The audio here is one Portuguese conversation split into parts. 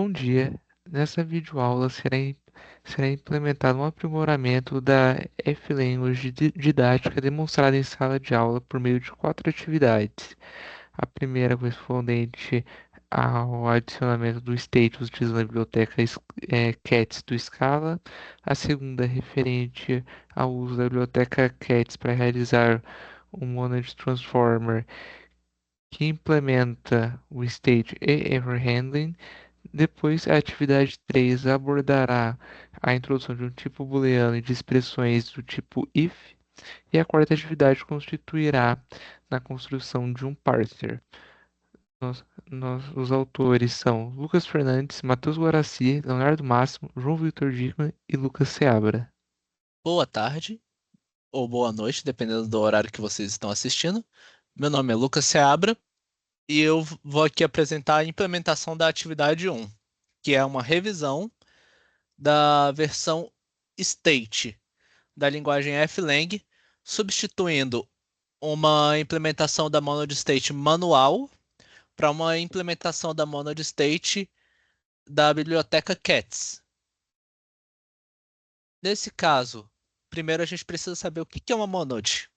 Bom dia. Nessa videoaula será implementado um aprimoramento da F-Language didática demonstrada em sala de aula por meio de 4 atividades. A primeira correspondente ao adicionamento do state utilizando a biblioteca cats do Scala. A segunda referente ao uso da biblioteca cats para realizar um Monad Transformer que implementa o state e error handling. Depois, a atividade 3 abordará a introdução de um tipo booleano e de expressões do tipo if, e a quarta atividade constituirá na construção de um parser. Os autores são Lucas Fernandes, Matheus Guaraci, Leonardo Máximo, João Vitor Dickmann e Lucas Seabra. Boa tarde ou boa noite, dependendo do horário que vocês estão assistindo. Meu nome é Lucas Seabra e eu vou aqui apresentar a implementação da atividade 1, que é uma revisão da versão state da linguagem FLang, substituindo uma implementação da Monad State manual para uma implementação da Monad State da biblioteca Cats. Nesse caso, primeiro a gente precisa saber o que é uma monad.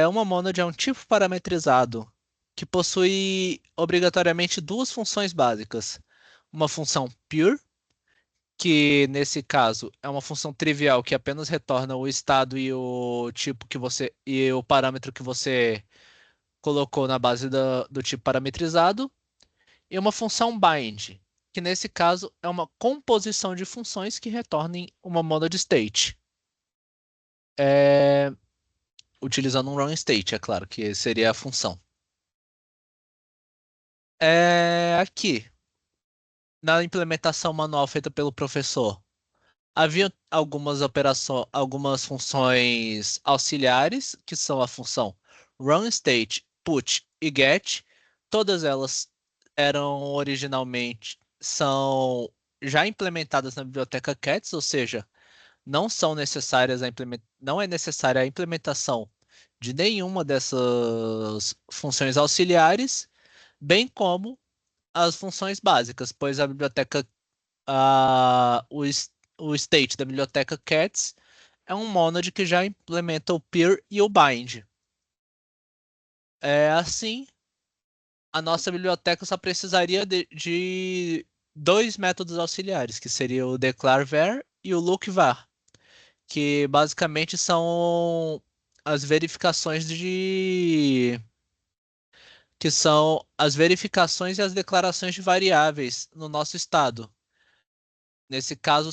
Uma monad é um tipo parametrizado que possui obrigatoriamente duas funções básicas. Uma função pure, que nesse caso é uma função trivial que apenas retorna o estado e o tipo que você e o parâmetro que você colocou na base do tipo parametrizado, e uma função bind, que nesse caso é uma composição de funções que retornem uma monad state. É, Utilizando um run state, é claro, que seria a função. Aqui, na implementação manual feita pelo professor, havia algumas operações, algumas funções auxiliares, que são a função run state, put e get. Todas elas eram originalmente são já implementadas na biblioteca Cats, ou seja, não é necessária a implementação de nenhuma dessas funções auxiliares, bem como as funções básicas, pois a biblioteca, a, o, es- o state da biblioteca cats é um monad que já implementa o peer e o bind. Assim, a nossa biblioteca só precisaria de dois métodos auxiliares, que seria o declare_var e o look_var, que basicamente são as verificações que são as verificações e as declarações de variáveis no nosso estado. Nesse caso,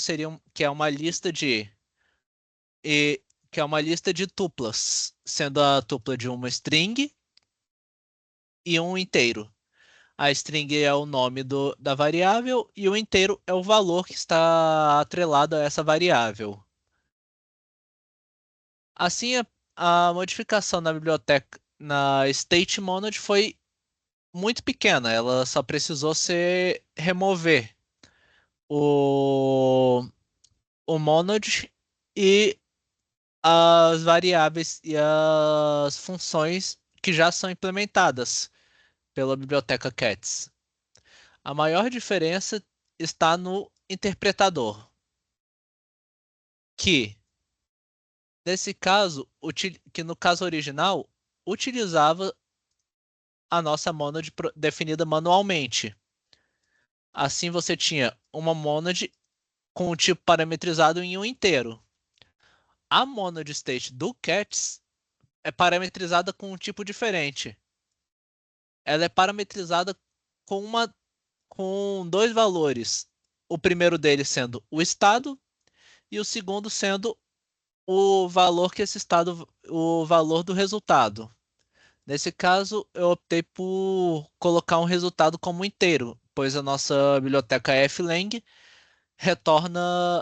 que é uma lista e, que é uma lista de tuplas, sendo a tupla de uma string e um inteiro. A string é o nome da variável e o inteiro é o valor que está atrelado a essa variável. Assim, a modificação na biblioteca, na state monad foi muito pequena. Ela só precisou ser remover o, o monad e as variáveis e as funções que já são implementadas pela biblioteca Cats. A maior diferença está no interpretador, que que no caso original utilizava a nossa monad definida manualmente. Assim você tinha uma monad com o tipo parametrizado em um inteiro. A monad state do Cats é parametrizada com um tipo diferente. Ela é parametrizada com com dois valores. O primeiro deles sendo o estado e o segundo sendo o valor do resultado. Nesse caso, eu optei por colocar um resultado como inteiro, pois a nossa biblioteca FLang retorna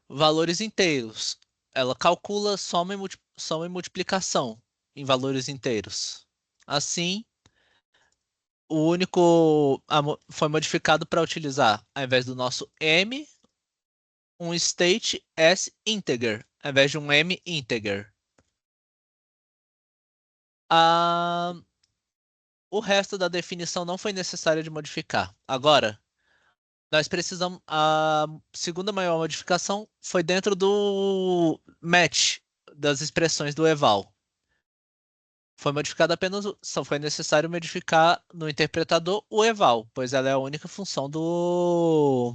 valores inteiros. Ela calcula soma e multiplicação em valores inteiros. Assim, foi modificado para utilizar, ao invés do nosso m, um state as integer, ao invés de um m integer. Ah, O resto da definição não foi necessário de modificar. Agora, nós precisamos. A segunda maior modificação foi dentro do match das expressões do eval. Foi modificado apenas. Só foi necessário modificar no interpretador o eval, pois ela é a única função do.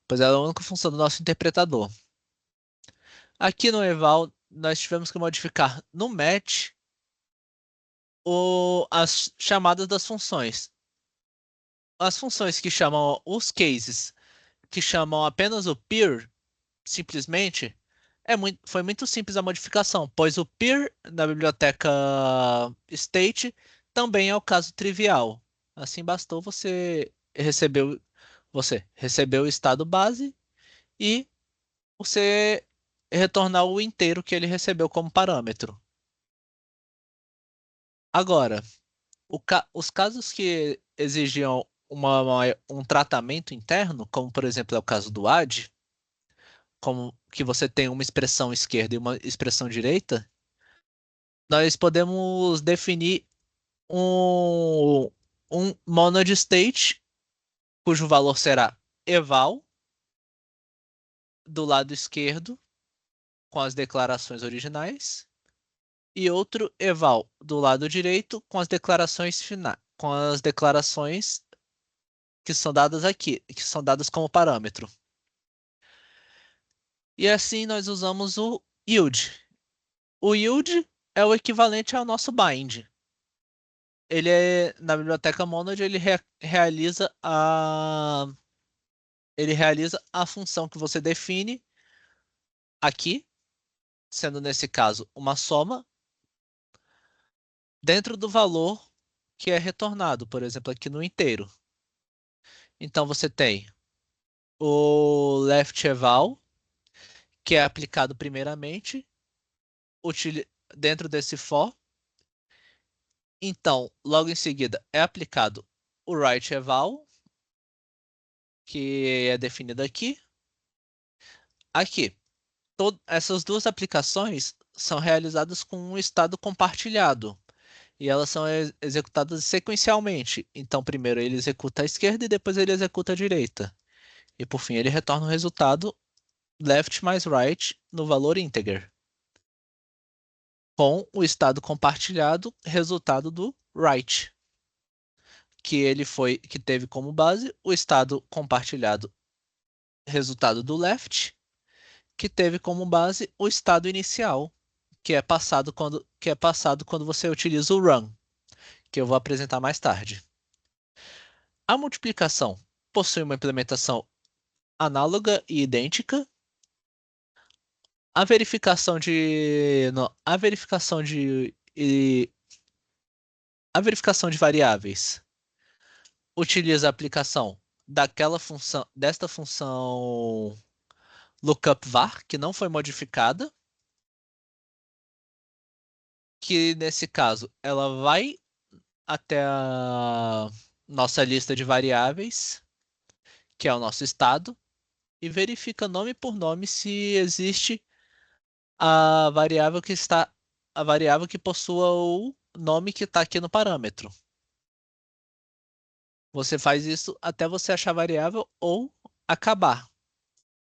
Pois ela é a única função do nosso interpretador. Aqui no eval, nós tivemos que modificar no match as chamadas das funções. As funções que chamam os cases, que chamam apenas o peer, simplesmente, foi muito simples a modificação, pois o peer na biblioteca state também é o caso trivial. Assim bastou você receber o estado base e você retornar o inteiro que ele recebeu como parâmetro. Agora, os casos que exigiam um tratamento interno, como por exemplo é o caso do add, como que você tem uma expressão esquerda e uma expressão direita, nós podemos definir um, um monad state, cujo valor será eval do lado esquerdo, com as declarações originais, e outro eval do lado direito, com as declarações finais, com as declarações que são dadas aqui, que são dadas como parâmetro. E assim nós usamos o yield. O yield é o equivalente ao nosso bind. Ele é na biblioteca Monad, ele realiza a função que você define aqui, sendo nesse caso uma soma dentro do valor que é retornado, por exemplo, aqui no inteiro. Então você tem o left eval, que é aplicado primeiramente dentro desse for. Então, logo em seguida é aplicado o right eval, que é definido aqui. Aqui, essas duas aplicações são realizadas com um estado compartilhado e elas são executadas sequencialmente. Então, primeiro ele executa a esquerda e depois ele executa a direita. E por fim, ele retorna o resultado left mais right no valor integer, com o estado compartilhado resultado do right, que teve como base o estado compartilhado resultado do left, que teve como base o estado inicial, que é passado quando você utiliza o run, que eu vou apresentar mais tarde. A multiplicação possui uma implementação análoga e idêntica. A verificação de não, a verificação de variáveis utiliza a aplicação desta função lookup var, que não foi modificada, que nesse caso ela vai até a nossa lista de variáveis, que é o nosso estado, e verifica nome por nome se existe a variável que possua o nome que está aqui no parâmetro. Você faz isso até você achar a variável ou acabar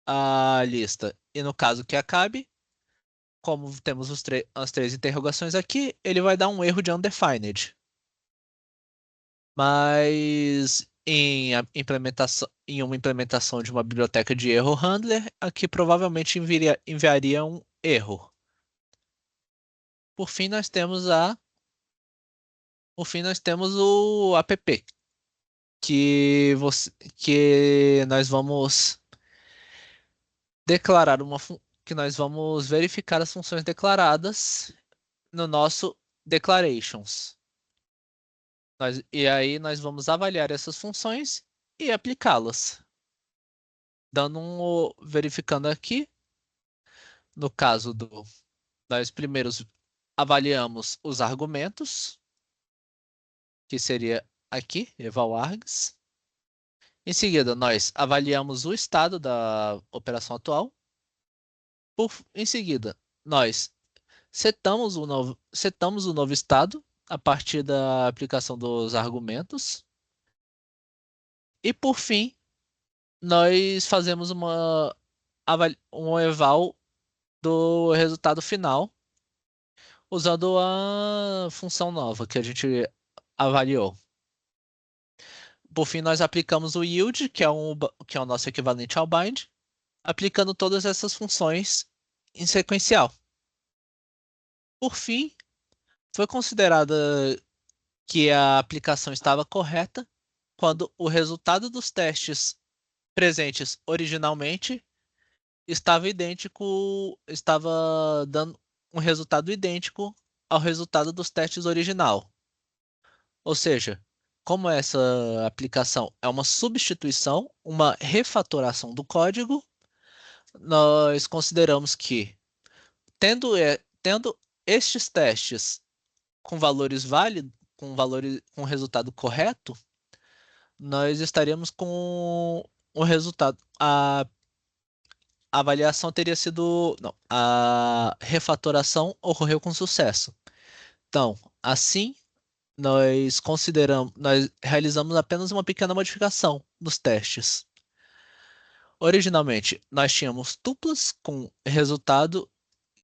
a lista. E no caso que acabe, como temos as três interrogações aqui, ele vai dar um erro de undefined. Mas em uma implementação de uma biblioteca de erro handler, aqui provavelmente enviaria um erro. Por fim, o app, que nós vamos declarar que nós vamos verificar as funções declaradas no nosso declarations. E aí nós vamos avaliar essas funções e aplicá-las. Verificando aqui, no caso nós primeiros avaliamos os argumentos, que seria aqui, evalargs. Em seguida, nós avaliamos o estado da operação atual. Em seguida, nós setamos o novo estado a partir da aplicação dos argumentos. E por fim, nós fazemos um eval do resultado final usando a função nova que a gente avaliou. Por fim, nós aplicamos o yield, que é o nosso equivalente ao bind, aplicando todas essas funções em sequencial. Por fim, foi considerada que a aplicação estava correta quando o resultado dos testes presentes originalmente estava dando um resultado idêntico ao resultado dos testes original. Ou seja, como essa aplicação é uma substituição, uma refatoração do código, nós consideramos que, tendo estes testes com valores válidos, com resultado correto, nós estaríamos com o resultado. A avaliação teria sido. Não, a refatoração ocorreu com sucesso. Então, assim, nós realizamos apenas uma pequena modificação nos testes. Originalmente, nós tínhamos tuplas com resultado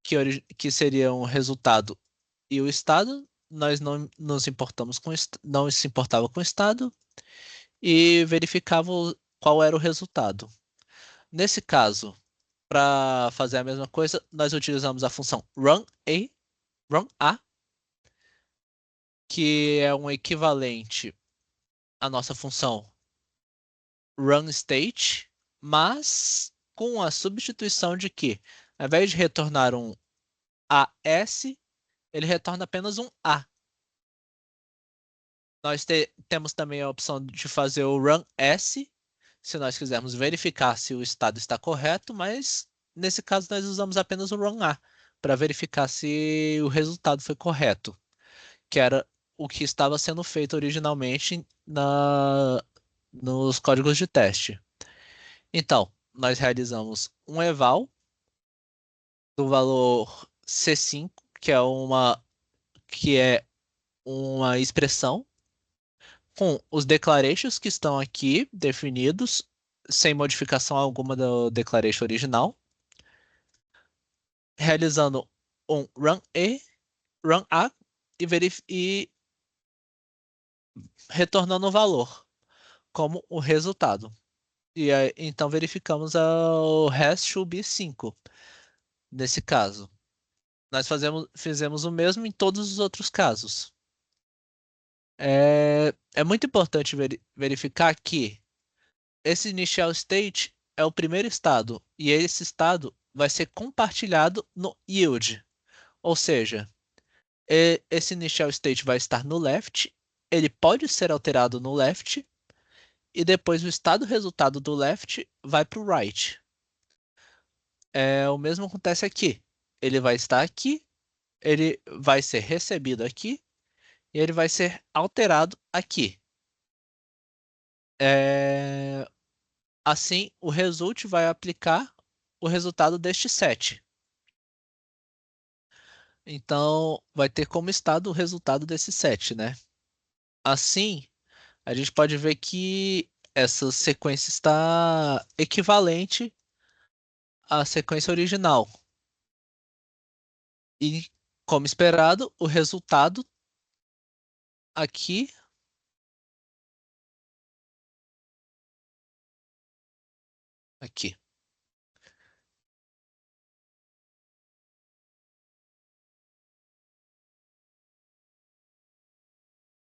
que seria um resultado e o estado. Nós não nos importamos não se importava com o estado e verificava qual era o resultado. Nesse caso, para fazer a mesma coisa, nós utilizamos a função run a, que é um equivalente à nossa função runState, mas com a substituição de que, ao invés de retornar um AS, ele retorna apenas um A. Nós temos também a opção de fazer o runS, se nós quisermos verificar se o estado está correto, mas nesse caso nós usamos apenas o run-A para verificar se o resultado foi correto, que era o que estava sendo feito originalmente nos códigos de teste. Então, nós realizamos um eval do valor C5, que é uma expressão com os declarations que estão aqui definidos, sem modificação alguma do declaration original, realizando um run-A e retornando o valor como o resultado. E aí, então verificamos o hash should be 5 nesse caso. Nós fizemos o mesmo em todos os outros casos. É muito importante verificar que esse initial state é o primeiro estado e esse estado vai ser compartilhado no yield. Ou seja, esse initial state vai estar no left, ele pode ser alterado no left e depois o estado resultado do left vai para o right. O mesmo acontece aqui. Ele vai estar aqui, ele vai ser recebido aqui e ele vai ser alterado aqui. É, Assim, o result vai aplicar o resultado deste set. Então, vai ter como estado o resultado desse set, né? Assim, a gente pode ver que essa sequência está equivalente à sequência original. E, como esperado, o resultado aqui, aqui.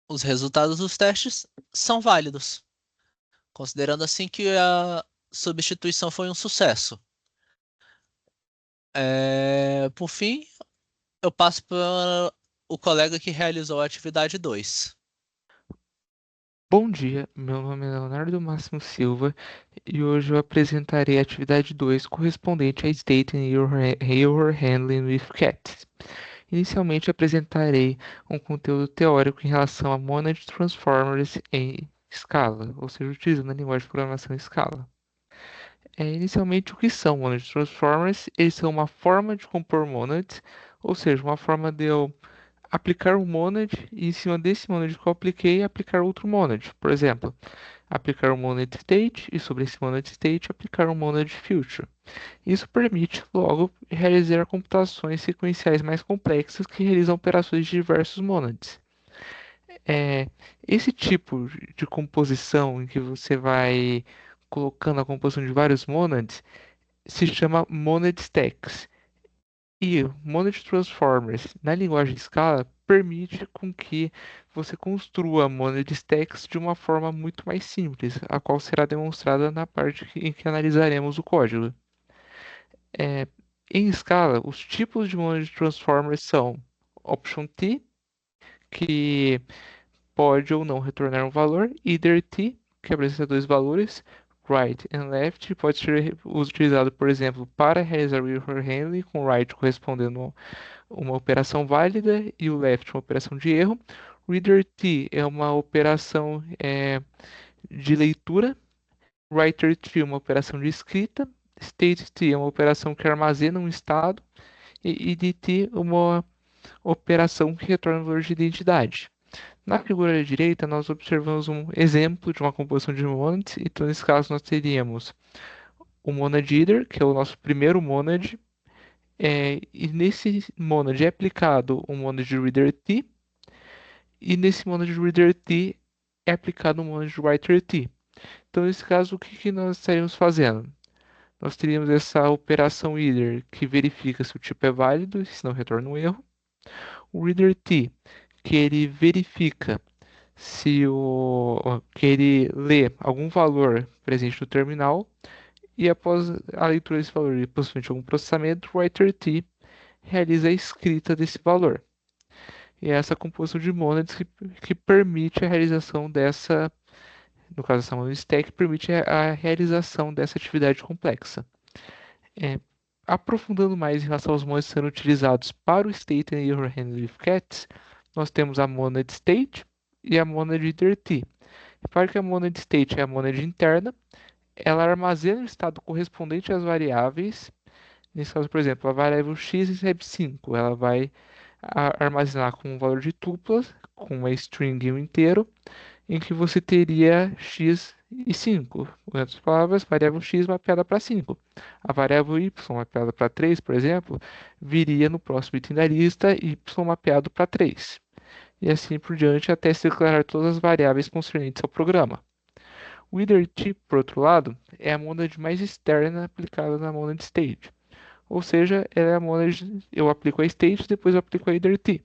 Os resultados dos testes são válidos, considerando assim que a substituição foi um sucesso. Por fim, eu passo para o colega que realizou a atividade 2. Bom dia, meu nome é Leonardo Máximo Silva e hoje eu apresentarei a atividade 2 correspondente a State and Error Handling with Cats. Inicialmente apresentarei um conteúdo teórico em relação a Monad Transformers em Scala, ou seja, utilizando a linguagem de programação Scala. Inicialmente, o que são Monad Transformers? Eles são uma forma de compor monads, ou seja, uma forma de eu aplicar um monad e em cima desse monad que eu apliquei, aplicar outro monad. Por exemplo, aplicar um monad state e sobre esse monad state aplicar um monad future. Isso permite, logo, realizar computações sequenciais mais complexas que realizam operações de diversos monads. É, esse tipo de composição em que você vai colocando a composição de vários monads se chama monad stacks. E Monad Transformers na linguagem Scala permite com que você construa Monad Stacks de uma forma muito mais simples, a qual será demonstrada na parte em que analisaremos o código. É, em Scala, os tipos de Monad Transformers são Option T, que pode ou não retornar um valor, Either T, que apresenta dois valores, Right and Left, pode ser utilizado, por exemplo, para realizar o error handling, com Right correspondendo uma operação válida e o left uma operação de erro. Reader T é uma operação de leitura. Writer T é uma operação de escrita. State T é uma operação que armazena um estado. E IDT uma operação que retorna o valor de identidade. Na figura da direita, nós observamos um exemplo de uma composição de monads. Então, nesse caso, nós teríamos o monad header, que é o nosso primeiro monad, e nesse monad é aplicado o monad reader T, e nesse monad reader T é aplicado o monad writer T. Então, nesse caso, o que nós estaríamos fazendo? Nós teríamos essa operação reader que verifica se o tipo é válido, se não retorna um erro. O reader T, que ele verifica se que ele lê algum valor presente no terminal, e após a leitura desse valor e possivelmente algum processamento, o writer T realiza a escrita desse valor. E é essa composição de monads que permite a realização dessa, no caso essa monad stack, permite a realização dessa atividade complexa. É, aprofundando mais em relação aos monads sendo utilizados para o state and error handling with cats, nós temos a monad state e a monad dirty. Repare que a monad state é a monad interna, ela armazena o estado correspondente às variáveis. Nesse caso, por exemplo, a variável x recebe 5, ela vai armazenar com um valor de tuplas, com uma string e um inteiro, em que você teria x e 5. Em outras palavras, variável x mapeada para 5. A variável y mapeada para 3, por exemplo, viria no próximo item da lista y mapeado para 3. E assim por diante até se declarar todas as variáveis concernentes ao programa. O IDERT, por outro lado, é a monad mais externa aplicada na monad state. Ou seja, ela é a monad, eu aplico a state, depois eu aplico a IDERT.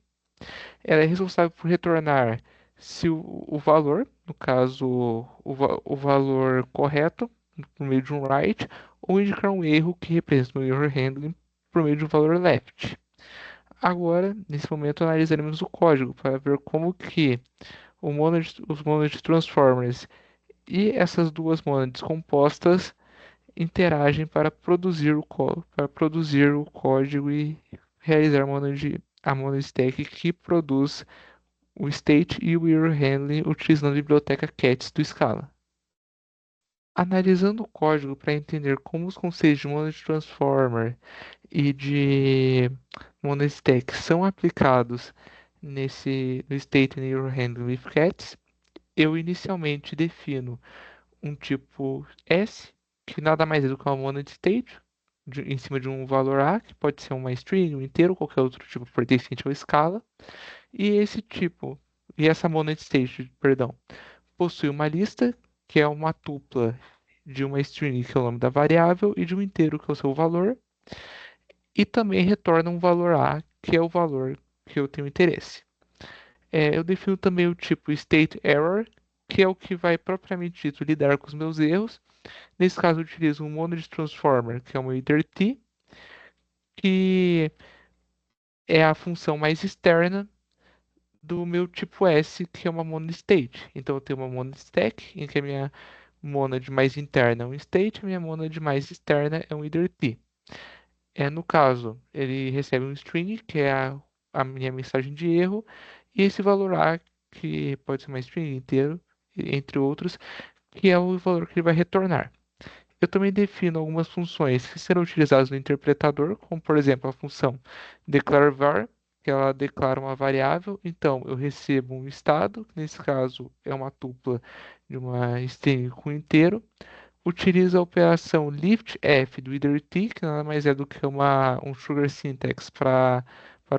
Ela é responsável por retornar se o valor, no caso o valor correto, por meio de um write, ou indicar um erro que representa um error handling por meio de um valor left. Agora, nesse momento, analisaremos o código para ver como que os monad transformers e essas duas monads compostas interagem para produzir o código e realizar a monad stack que produz o state e o error handling utilizando a biblioteca cats do Scala. Analisando o código para entender como os conceitos de monad transformer e de monad stack são aplicados no state and error handling with cats, eu inicialmente defino um tipo S, que nada mais é do que uma monad state, em cima de um valor A, que pode ser uma string, um inteiro, qualquer outro tipo pertencente ao Scala. E esse tipo, e essa monad state, perdão, possui uma lista, que é uma tupla de uma string, que é o nome da variável, e de um inteiro, que é o seu valor, e também retorna um valor A, que é o valor que eu tenho interesse. Eu defino também o tipo state error, que é o que vai propriamente dito lidar com os meus erros. Nesse caso, eu utilizo um monad transformer, que é uma iter_t, que é a função mais externa do meu tipo S, que é uma monad state. Então, eu tenho uma monad stack, em que a minha monad mais interna é um state, a minha monad mais externa é um iter_t. No caso, ele recebe um string, que é a minha mensagem de erro, e esse valor A, que pode ser uma string inteiro, entre outros, que é o valor que ele vai retornar. Eu também defino algumas funções que serão utilizadas no interpretador, como por exemplo a função declare_var, que ela declara uma variável, então eu recebo um estado, que nesse caso é uma tupla de uma string com inteiro, utilizo a operação liftf do iter_t, que nada mais é do que um sugar syntax para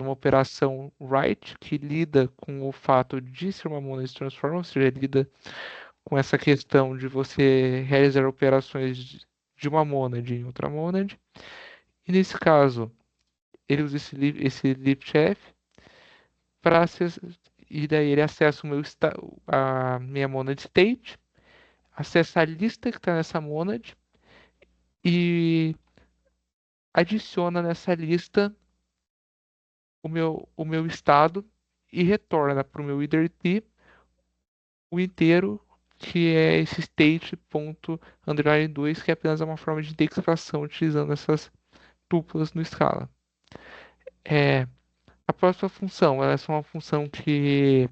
uma operação write, que lida com o fato de ser uma monad transform, ou seja, lida com essa questão de você realizar operações de uma monad em outra monad. E nesse caso, ele usa esse liftf para acessar, e daí ele acessa a minha monad state, acessa a lista que está nessa monad e adiciona nessa lista o meu estado e retorna para o meu iter_t o inteiro, que é esse state._2, que é apenas uma forma de indexação utilizando essas tuplas no Scala. A próxima função, ela é só uma função que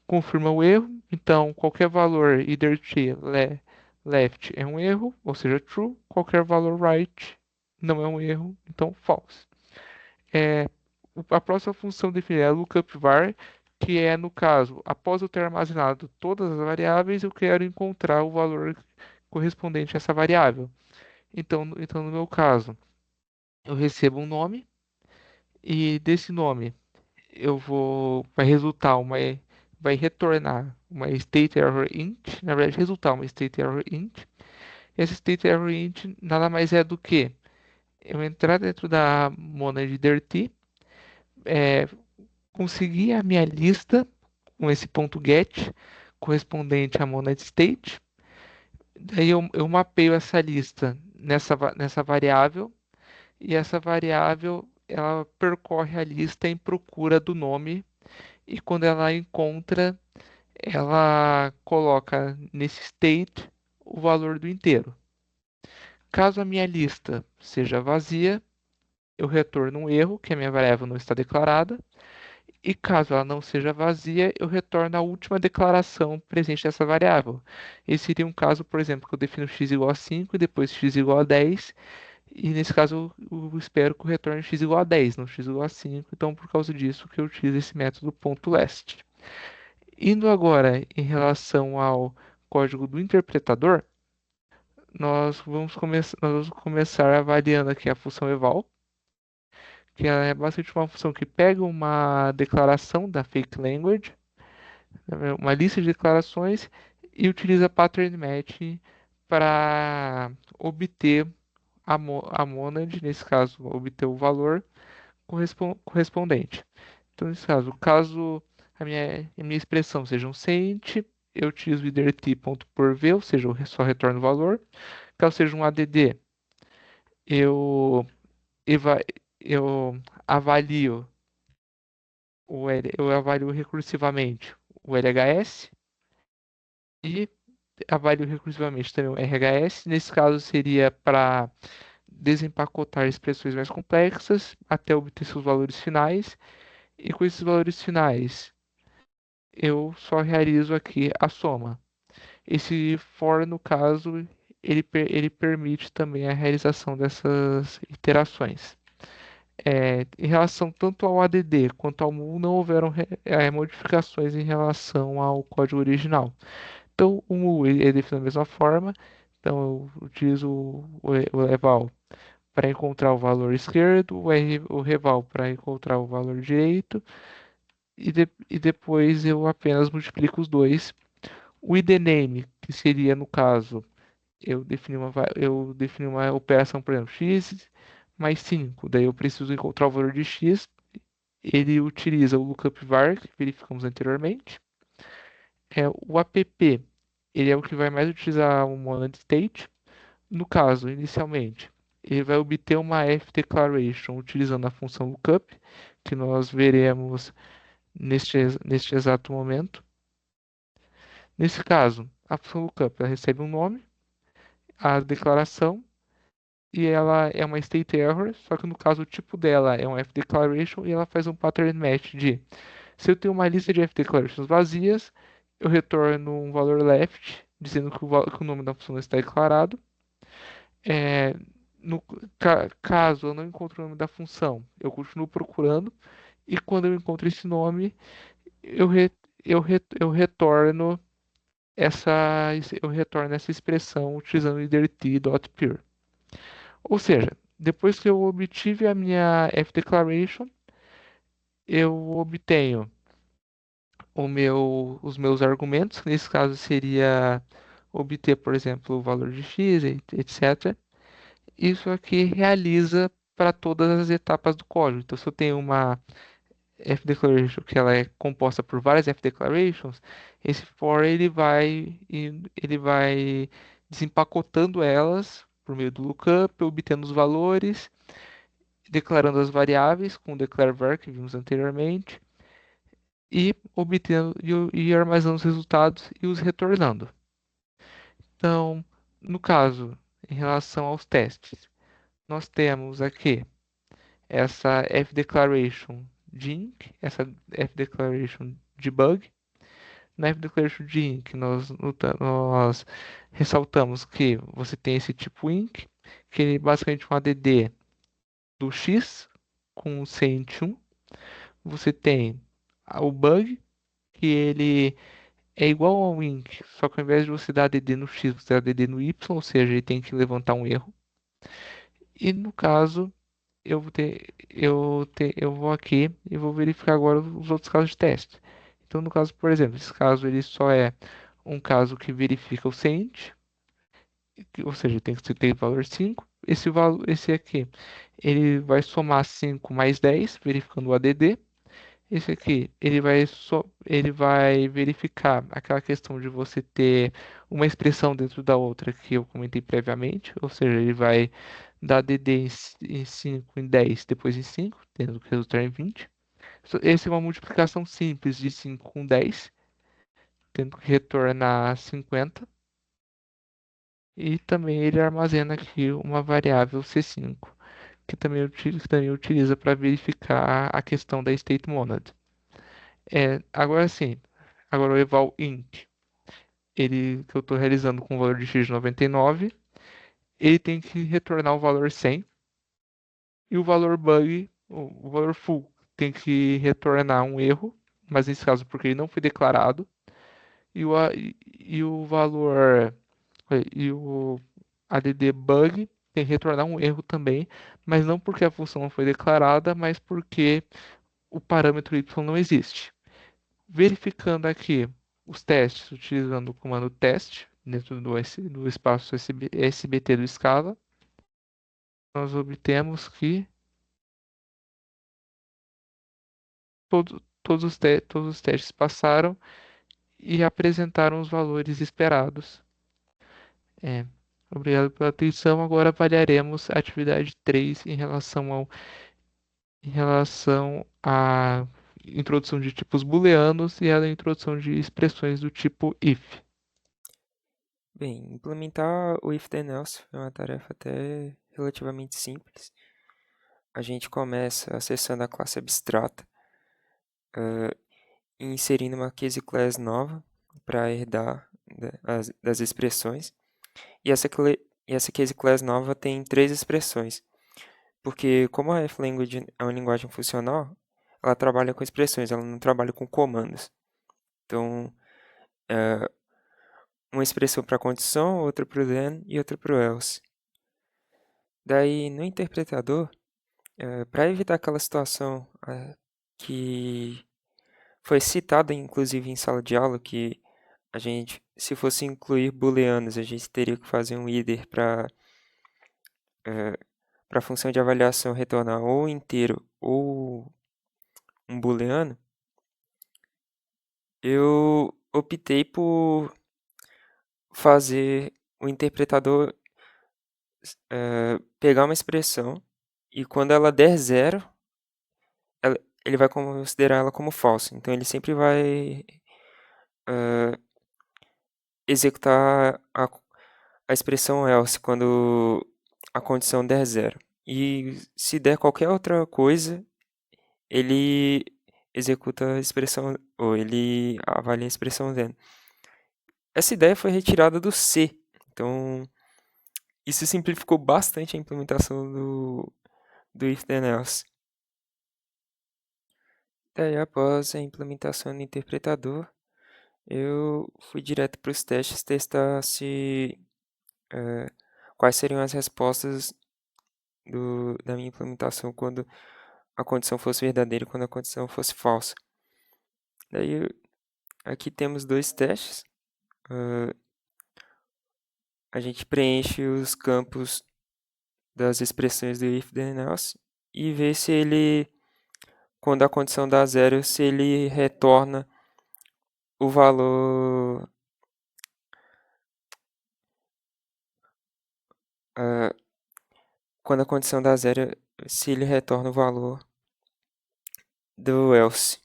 confirma o erro, então qualquer valor iter_t left é um erro, ou seja, true, qualquer valor right não é um erro, então false. É, a próxima função definida é a lookup var, que é, no caso, após eu ter armazenado todas as variáveis, eu quero encontrar o valor correspondente a essa variável. Então no meu caso, eu recebo um nome e desse nome vai retornar uma state error int, na verdade, resultar uma state error int. Essa state error int nada mais é do que eu entrar dentro da monad dirty, é, conseguir a minha lista com esse ponto get correspondente à monad state. Daí eu mapeio essa lista nessa variável e essa variável ela percorre a lista em procura do nome e quando ela encontra, ela coloca nesse state o valor do inteiro. Caso a minha lista seja vazia, eu retorno um erro, que a minha variável não está declarada. E caso ela não seja vazia, eu retorno a última declaração presente nessa variável. Esse seria um caso, por exemplo, que eu defino x igual a 5 e depois x igual a 10. E nesse caso eu espero que o retorne x igual a 10, não x igual a 5. Então, por causa disso que eu utilizo esse método .last. Indo agora em relação ao código do interpretador, nós vamos começar avaliando aqui a função eval, que ela é basicamente uma função que pega uma declaração da fake language, né, uma lista de declarações, e utiliza pattern matching para obter a monad, nesse caso, obter o valor correspondente. Então, nesse caso a minha expressão seja um saint, eu utilizo o iter_t.purv, ou seja, eu só retorno o valor. Caso seja um add, eu, eva- eu avalio eu avalio recursivamente o LHS e avalio recursivamente também o RHS. Nesse caso seria para desempacotar expressões mais complexas até obter seus valores finais. E com esses valores finais, eu só realizo aqui a soma. Esse for, no caso, ele permite também a realização dessas iterações. Em relação tanto ao ADD quanto ao MUL, não houveram modificações em relação ao código original. Então, o MUL ele é definido da mesma forma. Então, eu utilizo o eval para encontrar o valor esquerdo, o reval para encontrar o valor direito, e depois eu apenas multiplico os dois. O idname, que seria, no caso, eu defini uma operação, por exemplo, x mais 5. Daí eu preciso encontrar o valor de x. Ele utiliza o lookup var, que verificamos anteriormente. O app, ele é o que vai mais utilizar o monad state. No caso, inicialmente, ele vai obter uma f declaration utilizando a função lookup, que nós veremos neste exato momento. Nesse caso, a função lookup ela recebe um nome, a declaração, e ela é uma state error, só que no caso o tipo dela é um f declaration e ela faz um pattern match de se eu tenho uma lista de f declarations vazias, eu retorno um valor left, dizendo que o nome da função não está declarado. No caso eu não encontro o nome da função, eu continuo procurando e quando eu encontro esse nome, eu, re- eu retorno eu retorno essa expressão utilizando o _t.pure. Ou seja, depois que eu obtive a minha f-declaration, eu obtenho os meus argumentos, que nesse caso seria obter, por exemplo, o valor de x, etc. Isso aqui realiza para todas as etapas do código. Então, se eu tenho uma f-declaration que ela é composta por várias f-declarations, esse for ele vai desempacotando elas por meio do lookup, obtendo os valores, declarando as variáveis com o declare_var que vimos anteriormente e obtendo e armazenando os resultados e os retornando. Então, no caso, em relação aos testes, nós temos aqui essa f-declaration de inc, essa f-declaration de bug. Na f-declaration de inc, nós ressaltamos que você tem esse tipo inc, que é basicamente um add do x com o cint1. Você tem o bug, que ele é igual ao inc, só que ao invés de você dar add no x, você dá add no y, ou seja, ele tem que levantar um erro. E no caso, eu vou aqui e vou verificar agora os outros casos de teste. Então, no caso, por exemplo, esse caso ele só é um caso que verifica o cent, ou seja, tem que ter valor 5. Esse aqui, ele vai somar 5 mais 10, verificando o ADD. Esse aqui, ele vai verificar aquela questão de você ter uma expressão dentro da outra que eu comentei previamente, ou seja, ele vai dar DD em 5, em 10, depois em 5, tendo que resultar em 20. Essa é uma multiplicação simples de 5 com 10, tendo que retornar 50. E também ele armazena aqui uma variável C5, que também utiliza para verificar a questão da state monad. Agora sim, agora o eval int, ele que eu estou realizando com o valor de x de 99, ele tem que retornar o valor 100 e o valor bug, o valor full, tem que retornar um erro, mas nesse caso porque ele não foi declarado, e o valor e o add bug tem que retornar um erro também, mas não porque a função não foi declarada, mas porque o parâmetro y não existe. Verificando aqui os testes utilizando o comando test dentro do espaço SBT do Scala, nós obtemos que todos os testes passaram e apresentaram os valores esperados. É, obrigado pela atenção. Agora avaliaremos a atividade 3 em relação à introdução de tipos booleanos e à introdução de expressões do tipo if. Bem, implementar o if then else é uma tarefa até relativamente simples. A gente começa acessando a classe abstrata e inserindo uma case class nova para herdar das expressões. E essa case class nova tem 3 expressões, porque como a F-Language é uma linguagem funcional, ela trabalha com expressões, ela não trabalha com comandos. Então, uma expressão para condição, outra para o then e outra para o else. Daí, no interpretador, para evitar aquela situação que foi citada, inclusive, em sala de aula, que a gente, se fosse incluir booleanos, a gente teria que fazer um either para a função de avaliação retornar ou inteiro ou um booleano, eu optei por fazer o interpretador pegar uma expressão e quando ela der zero, ele vai considerar ela como falsa. Então ele sempre vai executar a expressão else quando a condição der zero. E se der qualquer outra coisa, ele executa a expressão, ou ele avalia a expressão then. Essa ideia foi retirada do C. Então, isso simplificou bastante a implementação do if then else. Daí, após a implementação do interpretador, eu fui direto para os testes testar quais seriam as respostas da minha implementação quando a condição fosse verdadeira e quando a condição fosse falsa. Daí, aqui temos dois testes. A gente preenche os campos das expressões do if, then, else e vê se ele, quando a condição dá zero, se ele retorna o valor quando a condição dá zero, se ele retorna o valor do else,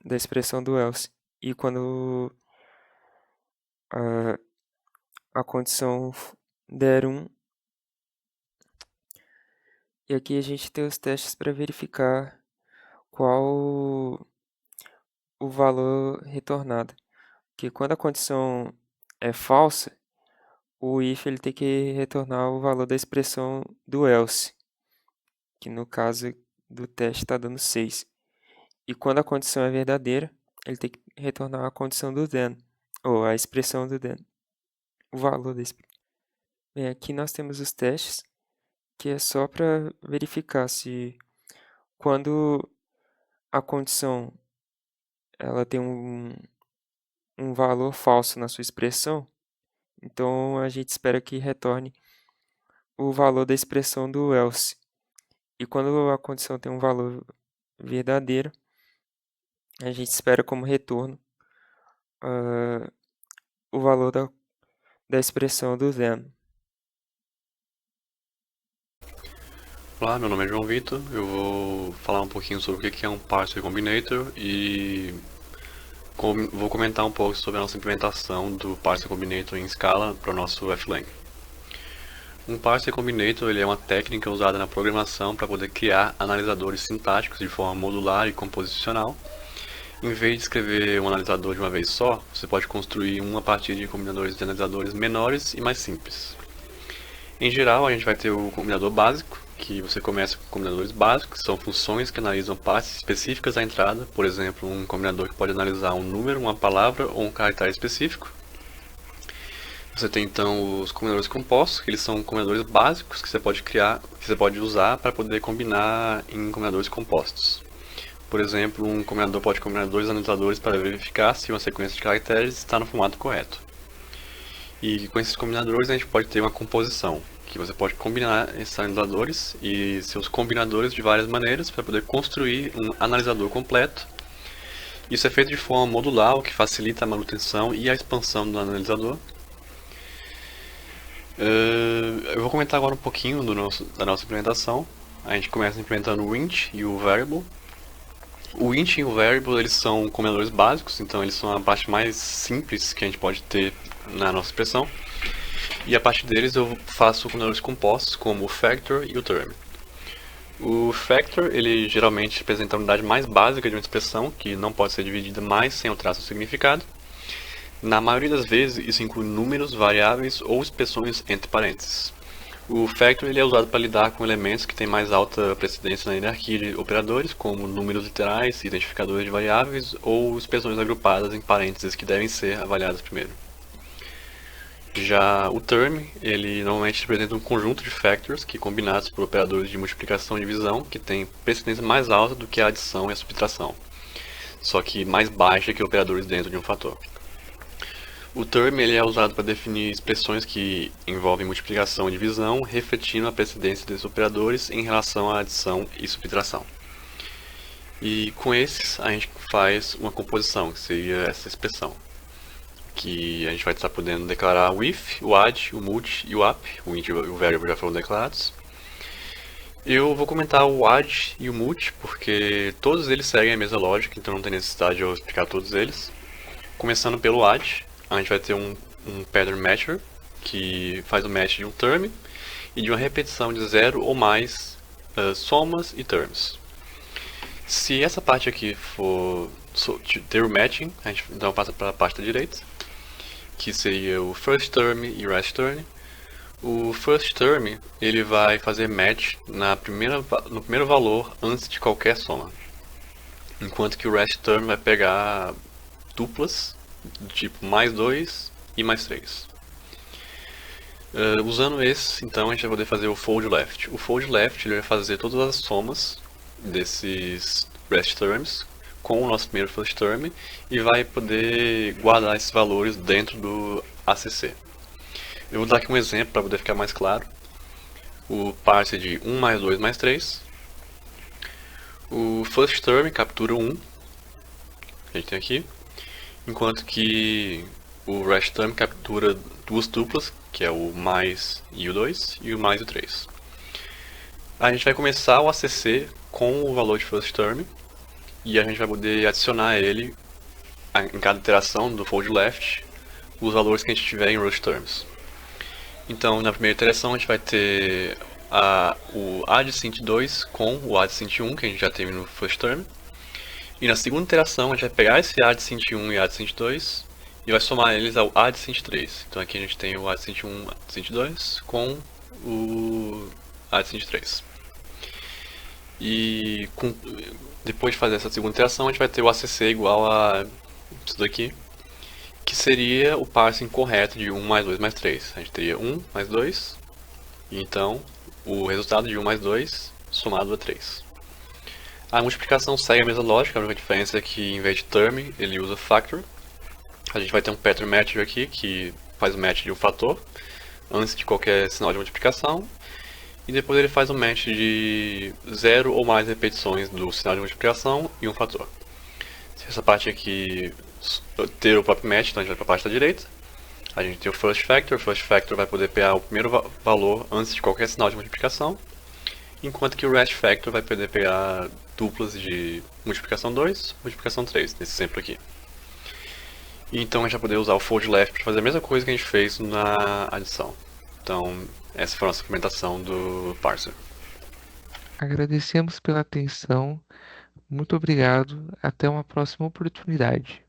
da expressão do else. E quando a condição der 1, e aqui a gente tem os testes para verificar qual o valor retornado. Porque quando a condição é falsa, o if ele tem que retornar o valor da expressão do else, que no caso do teste está dando 6. E quando a condição é verdadeira, ele tem que retornar a condição do then, ou a expressão do then, o valor da expressão. Bem, aqui nós temos os testes, que é só para verificar se quando a condição ela tem um valor falso na sua expressão, então a gente espera que retorne o valor da expressão do else. E quando a condição tem um valor verdadeiro, a gente espera como retorno o valor da expressão do then. Olá, meu nome é João Vitor, eu vou falar um pouquinho sobre o que é um Parser Combinator e vou comentar um pouco sobre a nossa implementação do Parser Combinator em Scala para o nosso FLang. Um Parser Combinator ele é uma técnica usada na programação para poder criar analisadores sintáticos de forma modular e composicional. Em vez de escrever um analisador de uma vez só, você pode construir um a partir de combinadores de analisadores menores e mais simples. Em geral, a gente vai ter o combinador básico, que você começa com combinadores básicos, que são funções que analisam partes específicas da entrada, por exemplo, um combinador que pode analisar um número, uma palavra ou um caractere específico. Você tem então os combinadores compostos, que eles são combinadores básicos que você pode criar, que você pode usar para poder combinar em combinadores compostos. Por exemplo, um combinador pode combinar dois analisadores para verificar se uma sequência de caracteres está no formato correto. E com esses combinadores a gente pode ter uma composição, que você pode combinar esses analisadores e seus combinadores de várias maneiras para poder construir um analisador completo. Isso é feito de forma modular, o que facilita a manutenção e a expansão do analisador. Eu vou comentar agora um pouquinho da nossa implementação. A gente começa implementando o int e o variable. O int e o variable eles são combinadores básicos, então eles são a parte mais simples que a gente pode ter na nossa expressão. E a partir deles eu faço combinadores compostos como o factor e o term. O factor ele geralmente representa a unidade mais básica de uma expressão, que não pode ser dividida mais sem o traço significado. Na maioria das vezes isso inclui números, variáveis ou expressões entre parênteses. O factor ele é usado para lidar com elementos que têm mais alta precedência na hierarquia de operadores, como números literais, identificadores de variáveis ou expressões agrupadas em parênteses que devem ser avaliadas primeiro. Já o term, ele normalmente representa um conjunto de factors que combinados por operadores de multiplicação e divisão que têm precedência mais alta do que a adição e a subtração, só que mais baixa que operadores dentro de um fator. O term ele é usado para definir expressões que envolvem multiplicação e divisão, refletindo a precedência desses operadores em relação à adição e subtração. E com esses a gente faz uma composição, que seria essa expressão, que a gente vai estar podendo declarar o if, o add, o multi e o up. O int e o variable já foram declarados. Eu vou comentar o add e o multi, porque todos eles seguem a mesma lógica, então não tem necessidade de eu explicar todos eles. Começando pelo add, a gente vai ter um pattern matcher, que faz o match de um term e de uma repetição de 0 ou mais somas e terms. Se essa parte aqui for ter o matching, a gente então passa para a parte da direita, que seria o first term e o last term. O first term ele vai fazer match no primeiro valor antes de qualquer soma. enquanto que o rest term vai pegar duplas do tipo mais 2 e mais 3. Usando esse, então, a gente vai poder fazer o fold left. O fold left ele vai fazer todas as somas desses rest terms com o nosso primeiro first term e vai poder guardar esses valores dentro do ACC. Eu vou dar aqui um exemplo para poder ficar mais claro. O parse de 1 mais 2 mais 3. O first term captura 1, que a gente tem aqui, enquanto que o rest term captura duas duplas, que é o mais e o 2 e o mais e o 3. A gente vai começar o ACC com o valor de first term e a gente vai poder adicionar ele em cada iteração do fold left os valores que a gente tiver em rush terms. Então, na primeira iteração a gente vai ter o adcint 2 com o adcint 1 que a gente já teve no first term. E na segunda iteração a gente vai pegar esse adcint 1 e adcint 2 e vai somar eles ao adcint 3. Então aqui a gente tem o adcint 1 e adcint 2 com o adcint 3. E depois de fazer essa segunda iteração a gente vai ter o ACC igual a isso daqui, que seria o parsing correto de 1 mais 2 mais 3. A gente teria 1 mais 2, e então o resultado de 1 mais 2 somado a 3. A multiplicação segue a mesma lógica, a única diferença é que em vez de term, ele usa factor. A gente vai ter um pattern matcher aqui, que faz o match de um fator, antes de qualquer sinal de multiplicação. E depois ele faz um match de 0 ou mais repetições do sinal de multiplicação e um fator. Se essa parte aqui ter o próprio match, então a gente vai para a parte da direita. A gente tem o first factor vai poder pegar o primeiro valor antes de qualquer sinal de multiplicação. Enquanto que o rest factor vai poder pegar duplas de multiplicação 2, multiplicação 3, nesse exemplo aqui. E então a gente vai poder usar o fold left para fazer a mesma coisa que a gente fez na adição. Então, essa foi a nossa implementação do parser. Agradecemos pela atenção. Muito obrigado. Até uma próxima oportunidade.